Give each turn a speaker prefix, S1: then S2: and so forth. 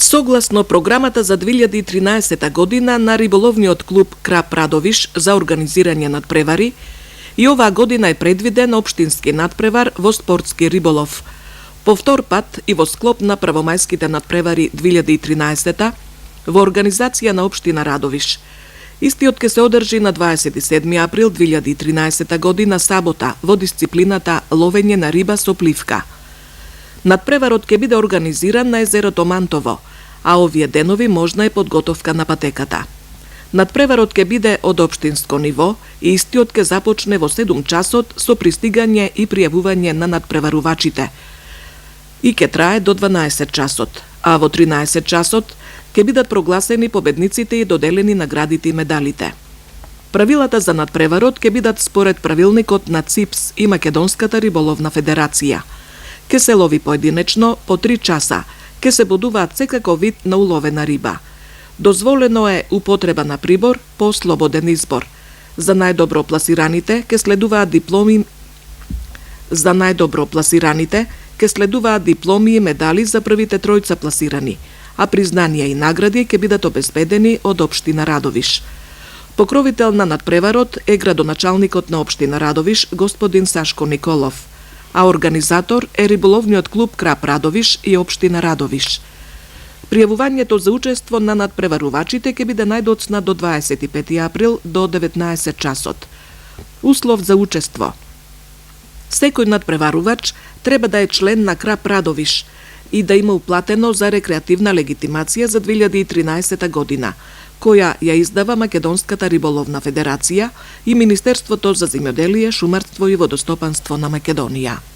S1: Согласно програмата за 2013 година на риболовниот клуб Крап Радовиш за организирање надпревари, и оваа година е предвиден општински надпревар во спортски риболов. По втор пат и во склоп на правомајските надпревари 2013 во организација на општина Радовиш. Истиот ке се одржи на 27 април 2013 година сабота во дисциплината ловење на риба со пливка. Надпреварот ќе биде организиран на езерото Мантово, а овие денови можна е подготовка на патеката. Надпреварот ќе биде од општинско ниво и истиот ќе започне во 7 часот со пристигање и пријавување на надпреварувачите и ќе трае до 12 часот, а во 13 часот ќе бидат прогласени победниците и доделени наградите и медалите. Правилата за надпреварот ќе бидат според правилникот на ЦИПС и Македонската риболовна федерација. Ке се лови поединечно по 3 часа, ке се бодуваат секако вид на уловена риба. Дозволено е употреба на прибор по слободен избор. За најдобро пласираните ке следуваат дипломи и медали за првите тројца пласирани, а признанија и награди ќе бидат обезбедени од општина Радовиш. Покровител на надпреварот е градоначалникот на општина Радовиш, господин Сашко Николов, а организатор е риболовниот клуб Крап Радовиш и општина Радовиш. Пријавувањето за учество на надпреварувачите ќе биде најдоцна до 25 април до 19 часот. Услов за учество: секој надпреварувач треба да е член на Крап Радовиш и да има уплатено за рекреативна легитимација за 2013 година, која ја издава Македонската риболовна федерација и Министерството за земјоделие, шумарство и водостопанство на Македонија.